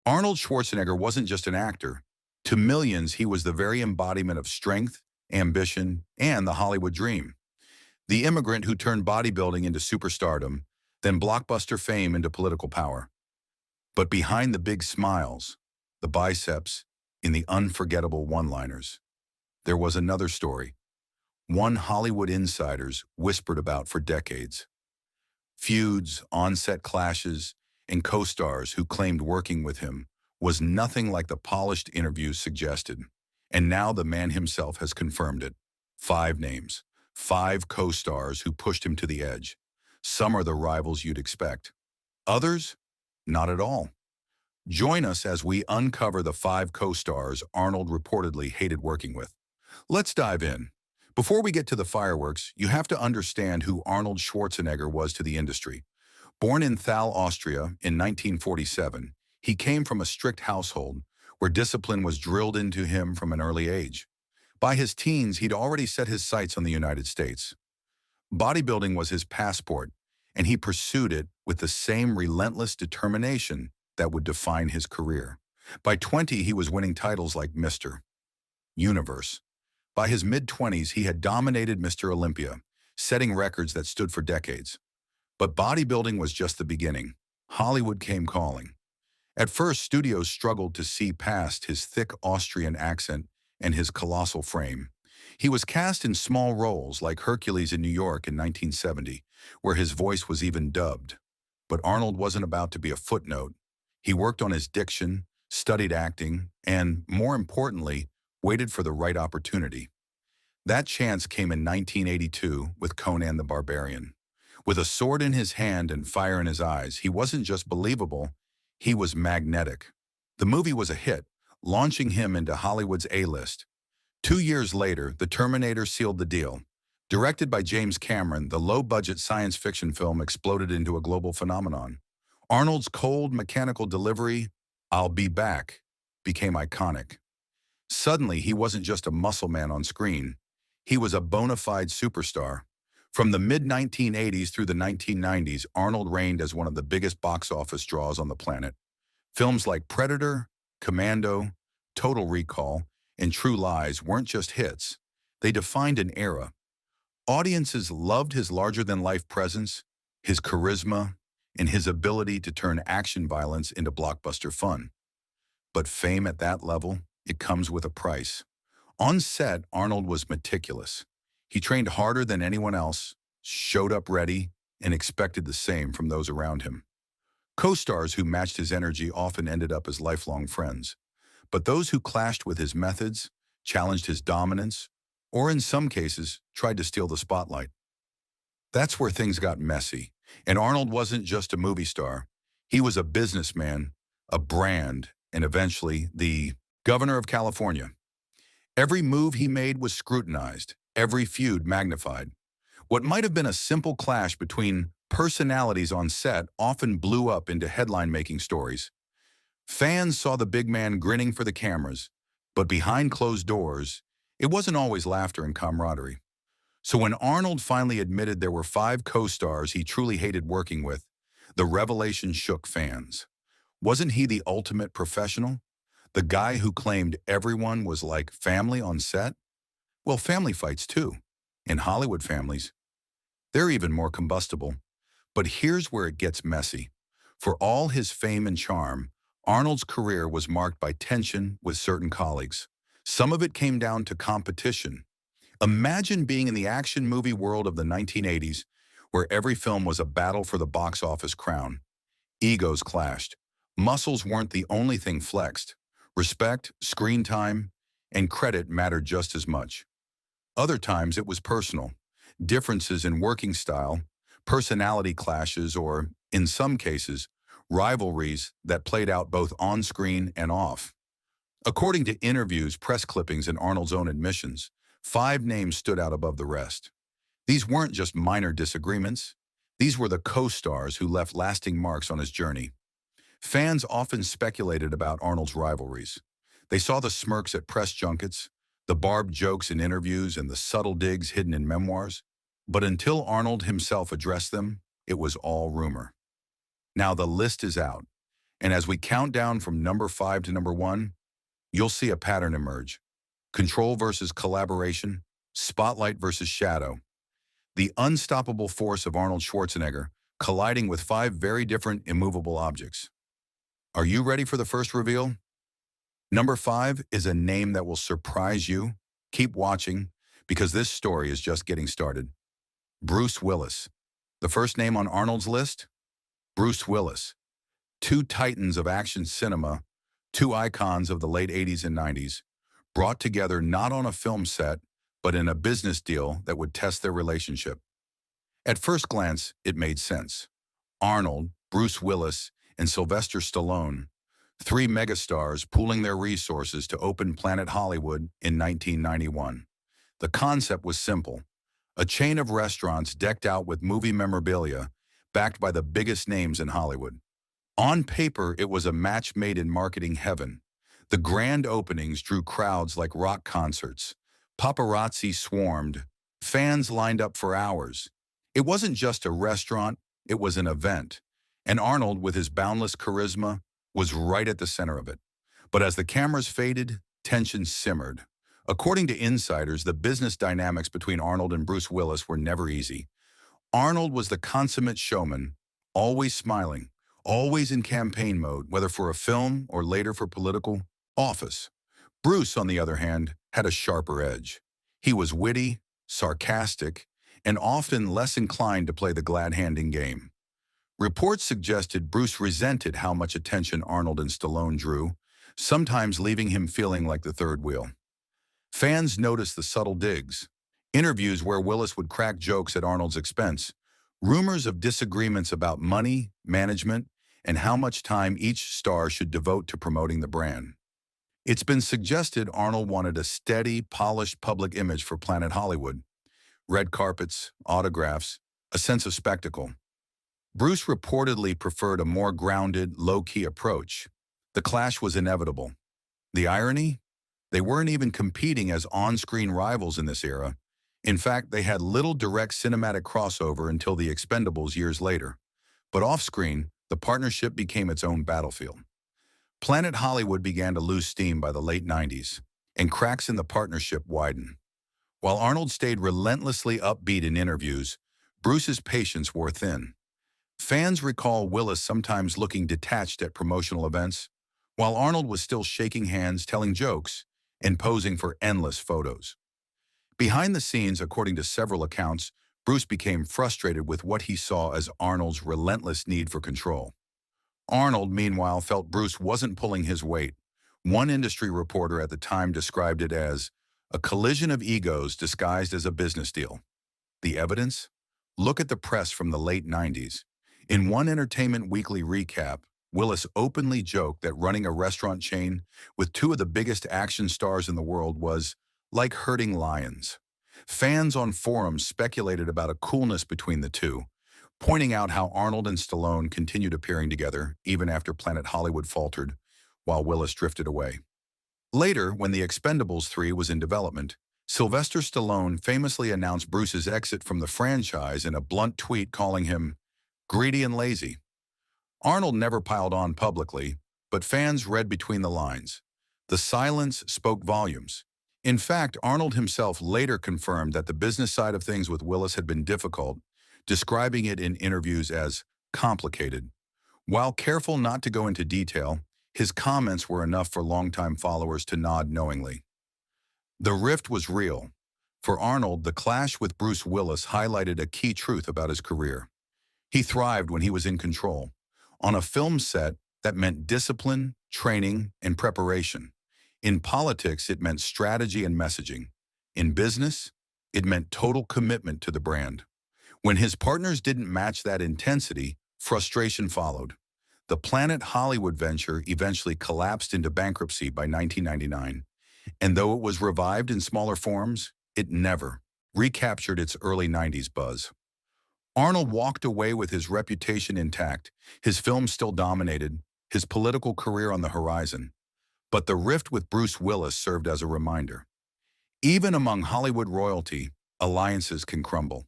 Arnold Schwarzenegger wasn't just an actor. To millions, he was the very embodiment of strength, ambition, and the Hollywood dream. The immigrant who turned bodybuilding into superstardom, then blockbuster fame into political power. But behind the big smiles, the biceps, in the unforgettable one-liners, there was another story, one Hollywood insiders whispered about for decades. Feuds, on-set clashes, and co-stars who claimed working with him was nothing like the polished interviews suggested. And now the man himself has confirmed it. 5 names, 5 co-stars who pushed him to the edge. Some are the rivals you'd expect. Others, not at all. Join us as we uncover the 5 co-stars Arnold reportedly hated working with. Let's dive in. Before we get to the fireworks, you have to understand who Arnold Schwarzenegger was to the industry. Born in Thal, Austria in 1947, he came from a strict household where discipline was drilled into him from an early age. By his teens, he'd already set his sights on the United States. Bodybuilding was his passport, and he pursued it with the same relentless determination that would define his career. By 20, he was winning titles like Mr. Universe. By his mid-20s, he had dominated Mr. Olympia, setting records that stood for decades. But bodybuilding was just the beginning. Hollywood came calling. At first, studios struggled to see past his thick Austrian accent and his colossal frame. He was cast in small roles like Hercules in New York in 1970, where his voice was even dubbed. But Arnold wasn't about to be a footnote. He worked on his diction, studied acting, and, more importantly, waited for the right opportunity. That chance came in 1982 with Conan the Barbarian. With a sword in his hand and fire in his eyes, he wasn't just believable, he was magnetic. The movie was a hit, launching him into Hollywood's A-list. 2 years later, The Terminator sealed the deal. Directed by James Cameron, the low-budget science fiction film exploded into a global phenomenon. Arnold's cold, mechanical delivery, "I'll be back," became iconic. Suddenly, he wasn't just a muscle man on screen. He was a bona fide superstar. From the mid-1980s through the 1990s, Arnold reigned as one of the biggest box office draws on the planet. Films like Predator, Commando, Total Recall, and True Lies weren't just hits. They defined an era. Audiences loved his larger-than-life presence, his charisma, and his ability to turn action violence into blockbuster fun. But fame at that level, it comes with a price. On set, Arnold was meticulous. He trained harder than anyone else, showed up ready, and expected the same from those around him. Co-stars who matched his energy often ended up as lifelong friends. But those who clashed with his methods, challenged his dominance, or in some cases, tried to steal the spotlight. That's where things got messy. And Arnold wasn't just a movie star. He was a businessman, a brand, and eventually the governor of California. Every move he made was scrutinized, every feud magnified. What might have been a simple clash between personalities on set often blew up into headline-making stories. Fans saw the big man grinning for the cameras, but behind closed doors, it wasn't always laughter and camaraderie. So when Arnold finally admitted there were 5 co-stars he truly hated working with, the revelation shook fans. Wasn't he the ultimate professional? The guy who claimed everyone was like family on set? Well, family fights too. In Hollywood families, they're even more combustible. But here's where it gets messy. For all his fame and charm, Arnold's career was marked by tension with certain colleagues. Some of it came down to competition. Imagine being in the action movie world of the 1980s, where every film was a battle for the box office crown. Egos clashed. Muscles weren't the only thing flexed. Respect, screen time, and credit mattered just as much. Other times it was personal. Differences in working style, personality clashes, or, in some cases, rivalries that played out both on-screen and off. According to interviews, press clippings, and Arnold's own admissions, 5 names stood out above the rest. These weren't just minor disagreements. These were the co-stars who left lasting marks on his journey. Fans often speculated about Arnold's rivalries. They saw the smirks at press junkets, the barbed jokes in interviews, and the subtle digs hidden in memoirs. But until Arnold himself addressed them, it was all rumor. Now the list is out. And as we count down from number 5 to number 1, you'll see a pattern emerge. Control versus collaboration, spotlight versus shadow. The unstoppable force of Arnold Schwarzenegger colliding with 5 very different immovable objects. Are you ready for the first reveal? Number 5 is a name that will surprise you. Keep watching, because this story is just getting started. Bruce Willis. The first name on Arnold's list? Bruce Willis. Two titans of action cinema, two icons of the late 80s and 90s, brought together not on a film set, but in a business deal that would test their relationship. At first glance, it made sense. Arnold, Bruce Willis, and Sylvester Stallone, three megastars pooling their resources to open Planet Hollywood in 1991. The concept was simple: a chain of restaurants decked out with movie memorabilia, backed by the biggest names in Hollywood. On paper, it was a match made in marketing heaven. The grand openings drew crowds like rock concerts. Paparazzi swarmed. Fans lined up for hours. It wasn't just a restaurant, it was an event. And Arnold, with his boundless charisma, was right at the center of it. But as the cameras faded, tension simmered. According to insiders, the business dynamics between Arnold and Bruce Willis were never easy. Arnold was the consummate showman, always smiling, always in campaign mode, whether for a film or later for political office. Bruce, on the other hand, had a sharper edge. He was witty, sarcastic, and often less inclined to play the glad-handing game. Reports suggested Bruce resented how much attention Arnold and Stallone drew, sometimes leaving him feeling like the third wheel. Fans noticed the subtle digs, interviews where Willis would crack jokes at Arnold's expense, rumors of disagreements about money, management, and how much time each star should devote to promoting the brand. It's been suggested Arnold wanted a steady, polished public image for Planet Hollywood: red carpets, autographs, a sense of spectacle. Bruce reportedly preferred a more grounded, low-key approach. The clash was inevitable. The irony? They weren't even competing as on-screen rivals in this era. In fact, they had little direct cinematic crossover until The Expendables years later. But off-screen, the partnership became its own battlefield. Planet Hollywood began to lose steam by the late 90s, and cracks in the partnership widened. While Arnold stayed relentlessly upbeat in interviews, Bruce's patience wore thin. Fans recall Willis sometimes looking detached at promotional events, while Arnold was still shaking hands, telling jokes, and posing for endless photos. Behind the scenes, according to several accounts, Bruce became frustrated with what he saw as Arnold's relentless need for control. Arnold, meanwhile, felt Bruce wasn't pulling his weight. One industry reporter at the time described it as a collision of egos disguised as a business deal. The evidence? Look at the press from the late 90s. In one Entertainment Weekly recap, Willis openly joked that running a restaurant chain with two of the biggest action stars in the world was like herding lions. Fans on forums speculated about a coolness between the two, pointing out how Arnold and Stallone continued appearing together even after Planet Hollywood faltered, while Willis drifted away. Later, when The Expendables 3 was in development, Sylvester Stallone famously announced Bruce's exit from the franchise in a blunt tweet, calling him greedy and lazy. Arnold never piled on publicly, but fans read between the lines. The silence spoke volumes. In fact, Arnold himself later confirmed that the business side of things with Willis had been difficult, describing it in interviews as complicated. While careful not to go into detail, his comments were enough for longtime followers to nod knowingly. The rift was real. For Arnold, the clash with Bruce Willis highlighted a key truth about his career. He thrived when he was in control. On a film set, that meant discipline, training, and preparation. In politics, it meant strategy and messaging. In business, it meant total commitment to the brand. When his partners didn't match that intensity, frustration followed. The Planet Hollywood venture eventually collapsed into bankruptcy by 1999, and though it was revived in smaller forms, it never recaptured its early 90s buzz. Arnold walked away with his reputation intact, his films still dominated, his political career on the horizon. But the rift with Bruce Willis served as a reminder. Even among Hollywood royalty, alliances can crumble.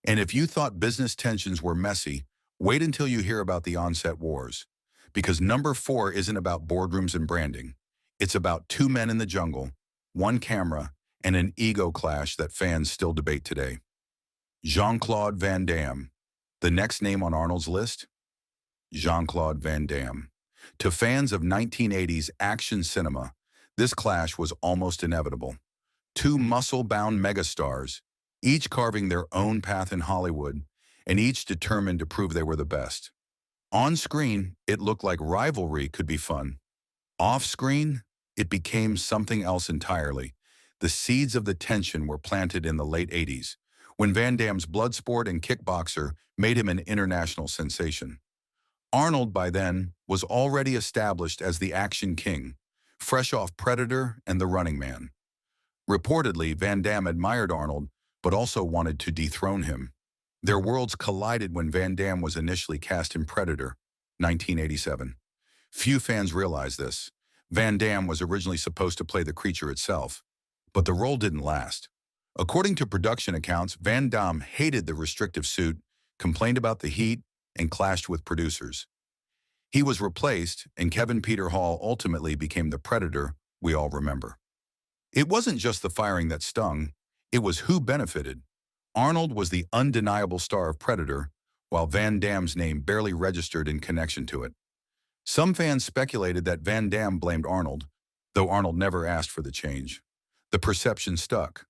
And if you thought business tensions were messy, wait until you hear about the on-set wars. Because number 4 isn't about boardrooms and branding. It's about two men in the jungle, one camera, and an ego clash that fans still debate today. Jean-Claude Van Damme. The next name on Arnold's list? Jean-Claude Van Damme. To fans of 1980s action cinema, this clash was almost inevitable. Two muscle-bound megastars, each carving their own path in Hollywood, and each determined to prove they were the best. On screen, it looked like rivalry could be fun. Off screen, it became something else entirely. The seeds of the tension were planted in the late 80s, when Van Damme's Bloodsport and Kickboxer made him an international sensation. Arnold, by then, was already established as the action king, fresh off Predator and The Running Man. Reportedly, Van Damme admired Arnold, but also wanted to dethrone him. Their worlds collided when Van Damme was initially cast in Predator, 1987. Few fans realize this. Van Damme was originally supposed to play the creature itself, but the role didn't last. According to production accounts, Van Damme hated the restrictive suit, complained about the heat, and clashed with producers. He was replaced, and Kevin Peter Hall ultimately became the Predator we all remember. It wasn't just the firing that stung, it was who benefited. Arnold was the undeniable star of Predator, while Van Damme's name barely registered in connection to it. Some fans speculated that Van Damme blamed Arnold, though Arnold never asked for the change. The perception stuck.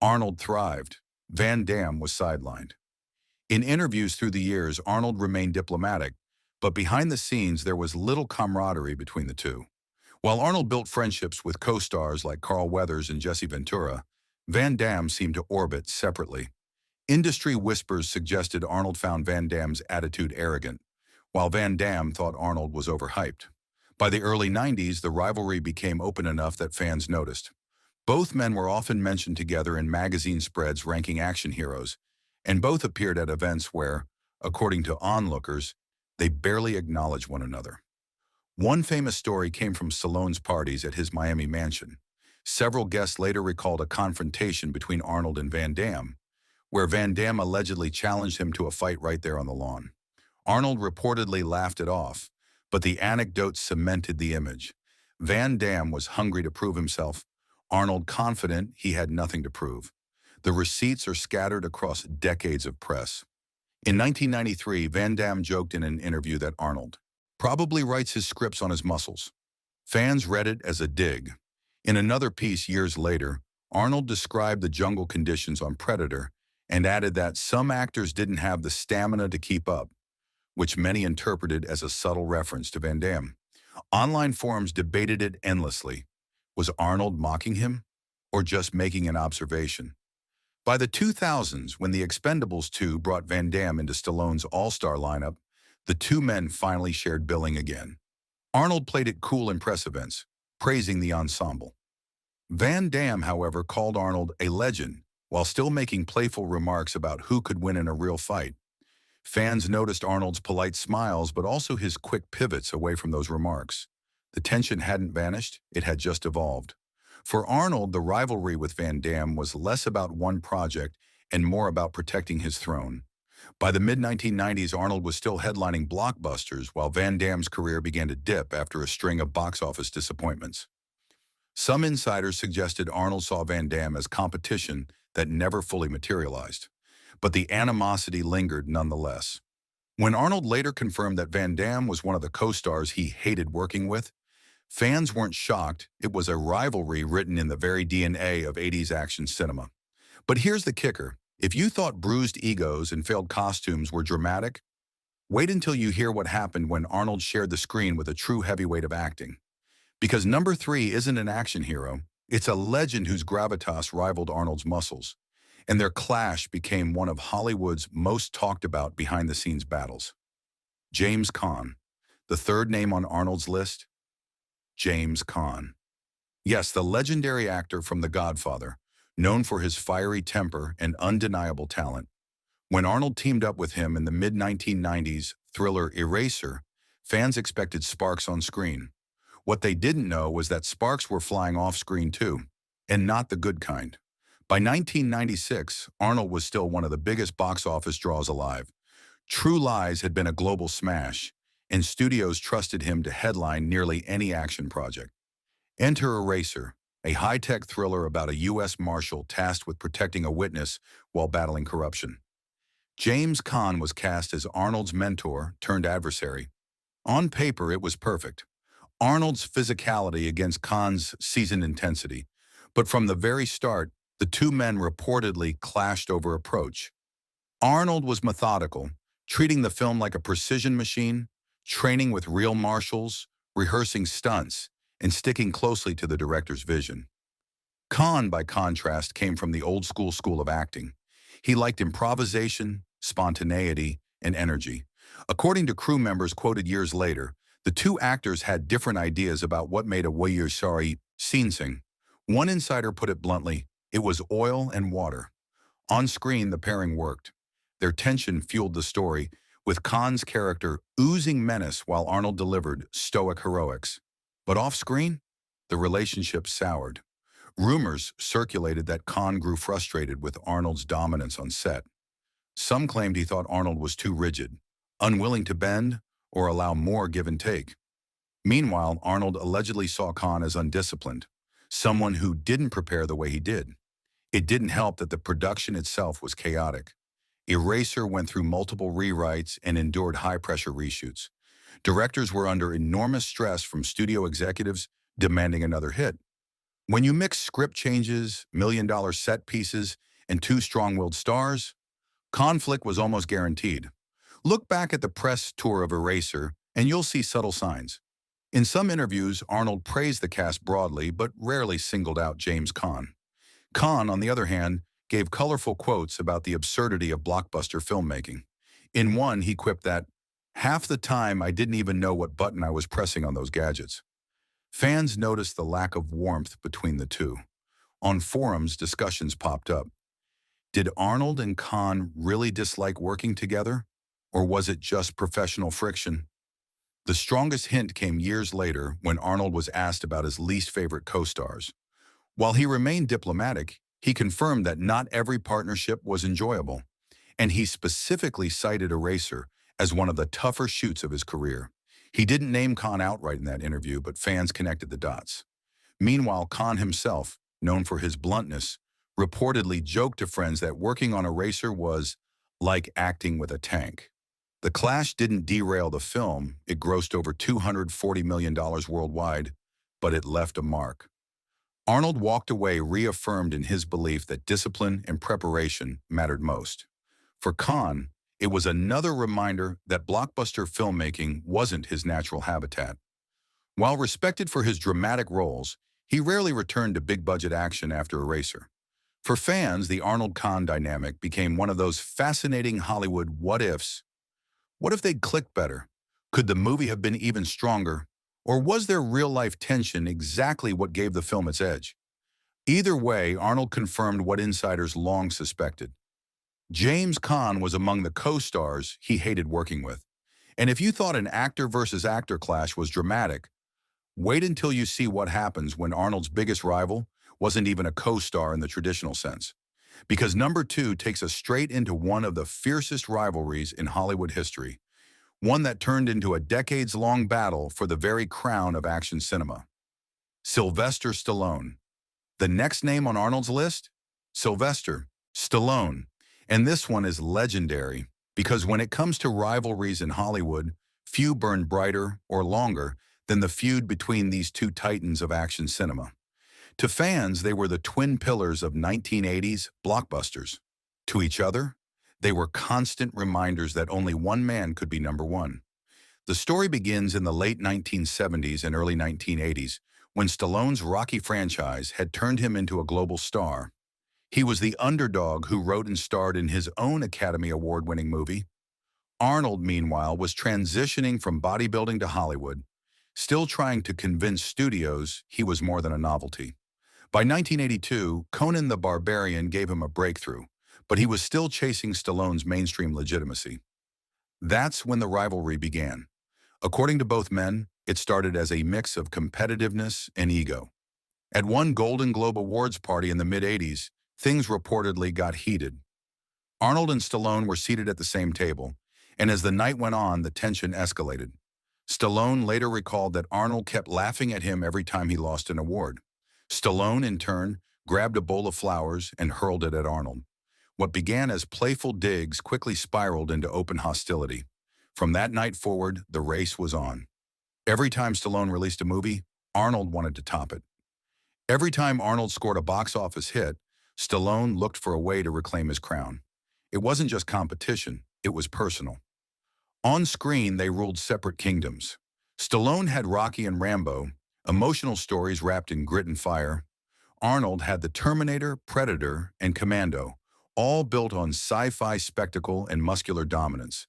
Arnold thrived. Van Damme was sidelined. In interviews through the years, Arnold remained diplomatic, but behind the scenes there was little camaraderie between the two. While Arnold built friendships with co-stars like Carl Weathers and Jesse Ventura, Van Damme seemed to orbit separately. Industry whispers suggested Arnold found Van Damme's attitude arrogant, while Van Damme thought Arnold was overhyped. By the early 90s, the rivalry became open enough that fans noticed. Both men were often mentioned together in magazine spreads ranking action heroes, and both appeared at events where, according to onlookers, they barely acknowledged one another. One famous story came from Stallone's parties at his Miami mansion. Several guests later recalled a confrontation between Arnold and Van Damme, where Van Damme allegedly challenged him to a fight right there on the lawn. Arnold reportedly laughed it off, but the anecdote cemented the image. Van Damme was hungry to prove himself, Arnold confident he had nothing to prove. The receipts are scattered across decades of press. In 1993, Van Damme joked in an interview that Arnold probably writes his scripts on his muscles. Fans read it as a dig. In another piece years later, Arnold described the jungle conditions on Predator and added that some actors didn't have the stamina to keep up, which many interpreted as a subtle reference to Van Damme. Online forums debated it endlessly. Was Arnold mocking him, or just making an observation? By the 2000s, when The Expendables 2 brought Van Damme into Stallone's all-star lineup, the two men finally shared billing again. Arnold played it cool in press events, praising the ensemble. Van Damme, however, called Arnold a legend, while still making playful remarks about who could win in a real fight. Fans noticed Arnold's polite smiles, but also his quick pivots away from those remarks. The tension hadn't vanished, it had just evolved. For Arnold, the rivalry with Van Damme was less about one project and more about protecting his throne. By the mid-1990s, Arnold was still headlining blockbusters, while Van Damme's career began to dip after a string of box office disappointments. Some insiders suggested Arnold saw Van Damme as competition that never fully materialized, but the animosity lingered nonetheless. When Arnold later confirmed that Van Damme was one of the co-stars he hated working with, fans weren't shocked. It was a rivalry written in the very DNA of 80s action cinema. But here's the kicker. If you thought bruised egos and failed costumes were dramatic, wait until you hear what happened when Arnold shared the screen with a true heavyweight of acting. Because number 3 isn't an action hero, it's a legend whose gravitas rivaled Arnold's muscles, and their clash became one of Hollywood's most talked about behind-the-scenes battles. James Caan. The third name on Arnold's list? James Caan. Yes, the legendary actor from The Godfather, known for his fiery temper and undeniable talent. When Arnold teamed up with him in the mid-1990s thriller Eraser, fans expected sparks on screen. What they didn't know was that sparks were flying off-screen too, and not the good kind. By 1996, Arnold was still one of the biggest box office draws alive. True Lies had been a global smash, and studios trusted him to headline nearly any action project. Enter Eraser, a high-tech thriller about a U.S. Marshal tasked with protecting a witness while battling corruption. James Caan was cast as Arnold's mentor turned adversary. On paper, it was perfect. Arnold's physicality against Caan's seasoned intensity. But from the very start, the two men reportedly clashed over approach. Arnold was methodical, treating the film like a precision machine, training with real marshals, rehearsing stunts, and sticking closely to the director's vision. Caan, by contrast, came from the old school of acting. He liked improvisation, spontaneity, and energy. According to crew members quoted years later, the two actors had different ideas about what made a Wayursari scene sing. One insider put it bluntly, it was oil and water. On screen, the pairing worked. Their tension fueled the story, with Caan's character oozing menace while Arnold delivered stoic heroics. But off-screen, the relationship soured. Rumors circulated that Caan grew frustrated with Arnold's dominance on set. Some claimed he thought Arnold was too rigid, unwilling to bend or allow more give and take. Meanwhile, Arnold allegedly saw Caan as undisciplined, someone who didn't prepare the way he did. It didn't help that the production itself was chaotic. Eraser went through multiple rewrites and endured high-pressure reshoots. Directors were under enormous stress from studio executives demanding another hit. When you mix script changes, million-dollar set pieces, and two strong-willed stars, conflict was almost guaranteed. Look back at the press tour of Eraser, and you'll see subtle signs. In some interviews, Arnold praised the cast broadly, but rarely singled out James Caan. Caan, on the other hand, gave colorful quotes about the absurdity of blockbuster filmmaking. In one, he quipped that, "Half the time I didn't even know what button I was pressing on those gadgets." Fans noticed the lack of warmth between the two. On forums, discussions popped up. Did Arnold and Caan really dislike working together? Or was it just professional friction? The strongest hint came years later when Arnold was asked about his least favorite co-stars. While he remained diplomatic, he confirmed that not every partnership was enjoyable, and he specifically cited Eraser as one of the tougher shoots of his career. He didn't name Caan outright in that interview, but fans connected the dots. Meanwhile, Caan himself, known for his bluntness, reportedly joked to friends that working on Eraser was like acting with a tank. The clash didn't derail the film. It grossed over $240 million worldwide, but it left a mark. Arnold walked away reaffirmed in his belief that discipline and preparation mattered most. For Caan, it was another reminder that blockbuster filmmaking wasn't his natural habitat. While respected for his dramatic roles, he rarely returned to big-budget action after Eraser. For fans, the Arnold-Caan dynamic became one of those fascinating Hollywood what-ifs. What if they'd clicked better? Could the movie have been even stronger? Or was their real-life tension exactly what gave the film its edge? Either way, Arnold confirmed what insiders long suspected. James Caan was among the co-stars he hated working with. And if you thought an actor versus actor clash was dramatic, wait until you see what happens when Arnold's biggest rival wasn't even a co-star in the traditional sense. Because number two takes us straight into one of the fiercest rivalries in Hollywood history, one that turned into a decades-long battle for the very crown of action cinema. Sylvester Stallone. The next name on Arnold's list? Sylvester Stallone. And this one is legendary, because when it comes to rivalries in Hollywood, few burn brighter or longer than the feud between these two titans of action cinema. To fans, they were the twin pillars of 1980s blockbusters. To each other, they were constant reminders that only one man could be number one. The story begins in the late 1970s and early 1980s, when Stallone's Rocky franchise had turned him into a global star. He was the underdog who wrote and starred in his own Academy Award-winning movie. Arnold, meanwhile, was transitioning from bodybuilding to Hollywood, still trying to convince studios he was more than a novelty. By 1982, Conan the Barbarian gave him a breakthrough, but he was still chasing Stallone's mainstream legitimacy. That's when the rivalry began. According to both men, it started as a mix of competitiveness and ego. At one Golden Globe Awards party in the mid-80s, things reportedly got heated. Arnold and Stallone were seated at the same table, and as the night went on, the tension escalated. Stallone later recalled that Arnold kept laughing at him every time he lost an award. Stallone, in turn, grabbed a bowl of flowers and hurled it at Arnold. What began as playful digs quickly spiraled into open hostility. From that night forward, the race was on. Every time Stallone released a movie, Arnold wanted to top it. Every time Arnold scored a box office hit, Stallone looked for a way to reclaim his crown. It wasn't just competition, it was personal. On screen, they ruled separate kingdoms. Stallone had Rocky and Rambo, emotional stories wrapped in grit and fire. Arnold had the Terminator, Predator, and Commando, all built on sci-fi spectacle and muscular dominance.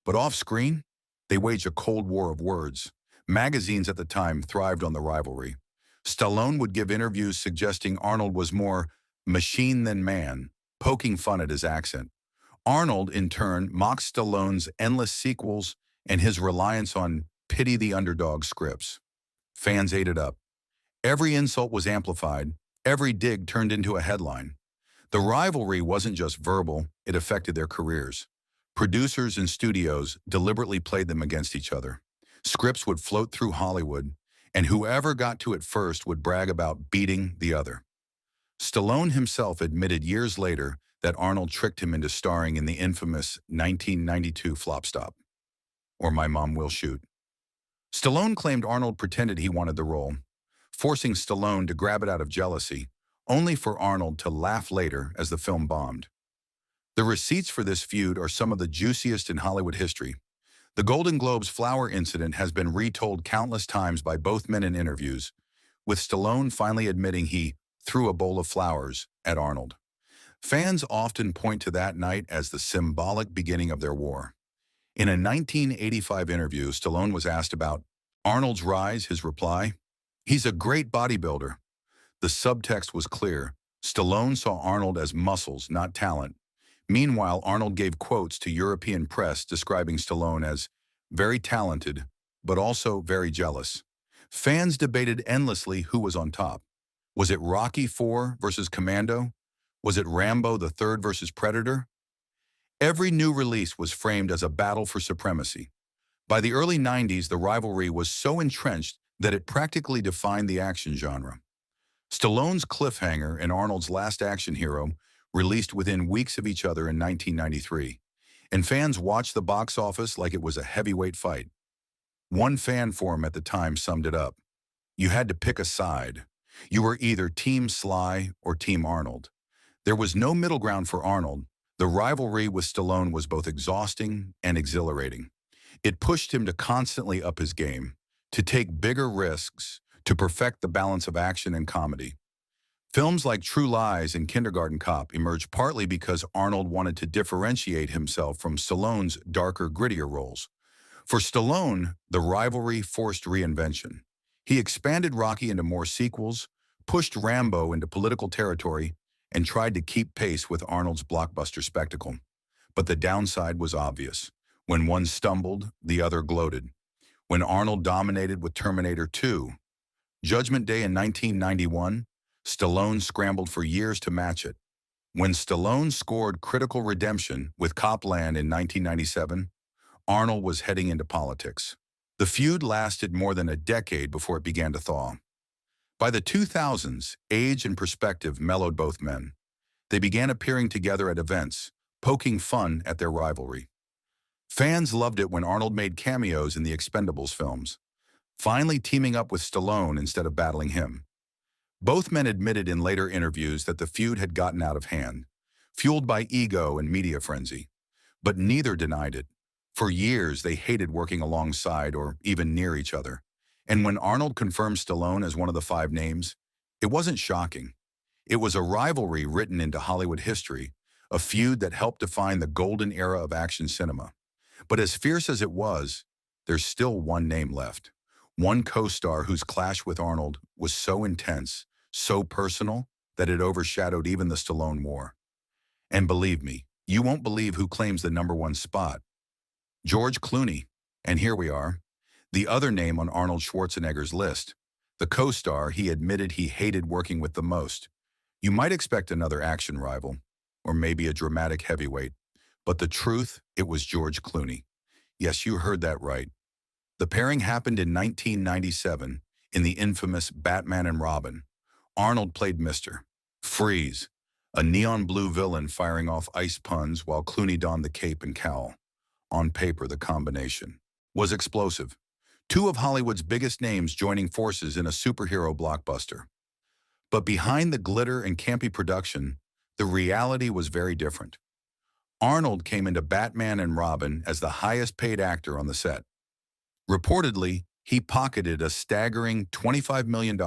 But off-screen, they waged a cold war of words. Magazines at the time thrived on the rivalry. Stallone would give interviews suggesting Arnold was more machine than man, poking fun at his accent. Arnold, in turn, mocked Stallone's endless sequels and his reliance on pity the underdog scripts. Fans ate it up. Every insult was amplified, every dig turned into a headline. The rivalry wasn't just verbal, it affected their careers. Producers and studios deliberately played them against each other. Scripts would float through Hollywood, and whoever got to it first would brag about beating the other. Stallone himself admitted years later that Arnold tricked him into starring in the infamous 1992 flop stop, or My Mom Will Shoot. Stallone claimed Arnold pretended he wanted the role, forcing Stallone to grab it out of jealousy, only for Arnold to laugh later as the film bombed. The receipts for this feud are some of the juiciest in Hollywood history. The Golden Globes flower incident has been retold countless times by both men in interviews, with Stallone finally admitting he threw a bowl of flowers at Arnold. Fans often point to that night as the symbolic beginning of their war. In a 1985 interview, Stallone was asked about Arnold's rise. His reply, "He's a great bodybuilder." The subtext was clear. Stallone saw Arnold as muscles, not talent. Meanwhile, Arnold gave quotes to European press describing Stallone as very talented, but also very jealous. Fans debated endlessly who was on top. Was it Rocky IV versus Commando? Was it Rambo the Third versus Predator? Every new release was framed as a battle for supremacy. By the early 90s, the rivalry was so entrenched that it practically defined the action genre. Stallone's Cliffhanger and Arnold's Last Action Hero released within weeks of each other in 1993, and fans watched the box office like it was a heavyweight fight. One fan forum at the time summed it up. You had to pick a side. You were either Team Sly or Team Arnold. There was no middle ground for Arnold. The rivalry with Stallone was both exhausting and exhilarating. It pushed him to constantly up his game, to take bigger risks, to perfect the balance of action and comedy. Films like True Lies and Kindergarten Cop emerged partly because Arnold wanted to differentiate himself from Stallone's darker, grittier roles. For Stallone, the rivalry forced reinvention. He expanded Rocky into more sequels, pushed Rambo into political territory, and tried to keep pace with Arnold's blockbuster spectacle. But the downside was obvious. When one stumbled, the other gloated. When Arnold dominated with Terminator 2, Judgment Day in 1991, Stallone scrambled for years to match it. When Stallone scored critical redemption with Copland in 1997, Arnold was heading into politics. The feud lasted more than a decade before it began to thaw. By the 2000s, age and perspective mellowed both men. They began appearing together at events, poking fun at their rivalry. Fans loved it when Arnold made cameos in the Expendables films, finally teaming up with Stallone instead of battling him. Both men admitted in later interviews that the feud had gotten out of hand, fueled by ego and media frenzy. But neither denied it. For years, they hated working alongside or even near each other. And when Arnold confirmed Stallone as one of the five names, it wasn't shocking. It was a rivalry written into Hollywood history, a feud that helped define the golden era of action cinema. But as fierce as it was, there's still one name left. One co-star whose clash with Arnold was so intense, so personal, that it overshadowed even the Stallone war. And believe me, you won't believe who claims the #1 spot. George Clooney. And here we are. The other name on Arnold Schwarzenegger's list. The co-star he admitted he hated working with the most. You might expect another action rival, or maybe a dramatic heavyweight. But the truth, it was George Clooney. Yes, you heard that right. The pairing happened in 1997 in the infamous Batman and Robin. Arnold played Mr. Freeze, a neon blue villain firing off ice puns while Clooney donned the cape and cowl. On paper, the combination was explosive. Two of Hollywood's biggest names joining forces in a superhero blockbuster. But behind the glitter and campy production, the reality was very different. Arnold came into Batman and Robin as the highest-paid actor on the set. Reportedly, he pocketed a staggering $25 million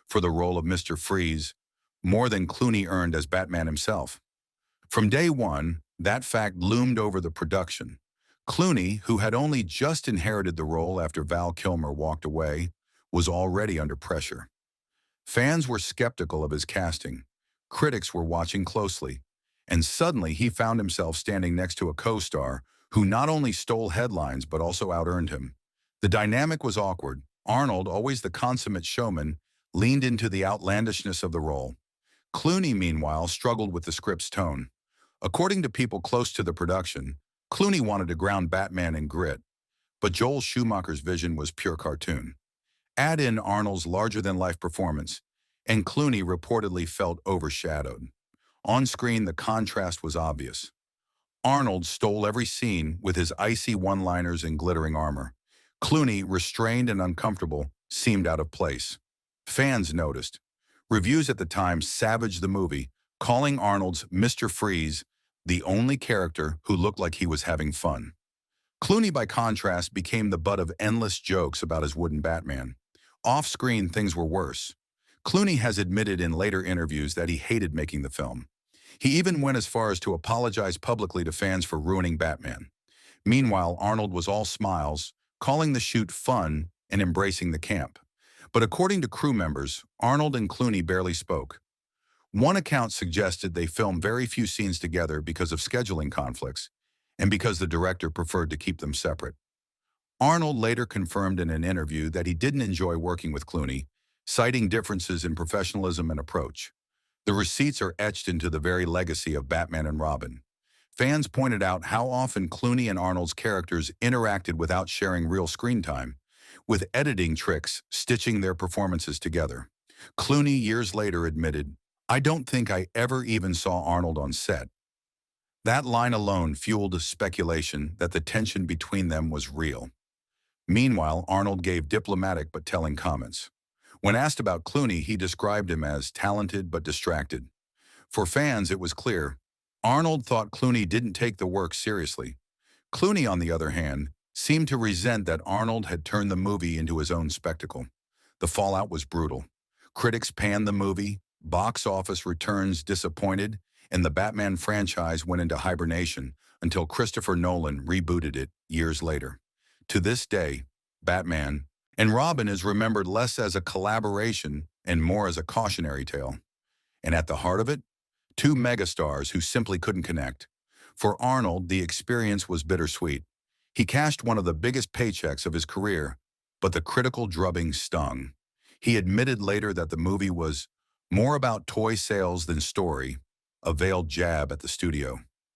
for the role of Mr. Freeze, more than Clooney earned as Batman himself. From day one, that fact loomed over the production. Clooney, who had only just inherited the role after Val Kilmer walked away, was already under pressure. Fans were skeptical of his casting. Critics were watching closely. And suddenly he found himself standing next to a co-star who not only stole headlines but also out-earned him. The dynamic was awkward. Arnold, always the consummate showman, leaned into the outlandishness of the role. Clooney, meanwhile, struggled with the script's tone. According to people close to the production, Clooney wanted to ground Batman in grit, but Joel Schumacher's vision was pure cartoon. Add in Arnold's larger-than-life performance, and Clooney reportedly felt overshadowed. On screen, the contrast was obvious. Arnold stole every scene with his icy one-liners and glittering armor. Clooney, restrained and uncomfortable, seemed out of place. Fans noticed. Reviews at the time savaged the movie, calling Arnold's Mr. Freeze the only character who looked like he was having fun. Clooney, by contrast, became the butt of endless jokes about his wooden Batman. Off-screen, things were worse. Clooney has admitted in later interviews that he hated making the film. He even went as far as to apologize publicly to fans for ruining Batman. Meanwhile, Arnold was all smiles, calling the shoot fun and embracing the camp. But according to crew members, Arnold and Clooney barely spoke. One account suggested they filmed very few scenes together because of scheduling conflicts, and because the director preferred to keep them separate. Arnold later confirmed in an interview that he didn't enjoy working with Clooney, citing differences in professionalism and approach. The receipts are etched into the very legacy of Batman and Robin. Fans pointed out how often Clooney and Arnold's characters interacted without sharing real screen time, with editing tricks stitching their performances together. Clooney, years later, admitted, "I don't think I ever even saw Arnold on set." That line alone fueled speculation that the tension between them was real. Meanwhile, Arnold gave diplomatic but telling comments. When asked about Clooney, he described him as talented but distracted. For fans, it was clear. Arnold thought Clooney didn't take the work seriously. Clooney, on the other hand, seemed to resent that Arnold had turned the movie into his own spectacle. The fallout was brutal. Critics panned the movie, box office returns disappointed, and the Batman franchise went into hibernation until Christopher Nolan rebooted it years later. To this day, Batman and Robin is remembered less as a collaboration and more as a cautionary tale. And at the heart of it, two megastars who simply couldn't connect. For Arnold, the experience was bittersweet. He cashed one of the biggest paychecks of his career, but the critical drubbing stung. He admitted later that the movie was more about toy sales than story, a veiled jab at the studio.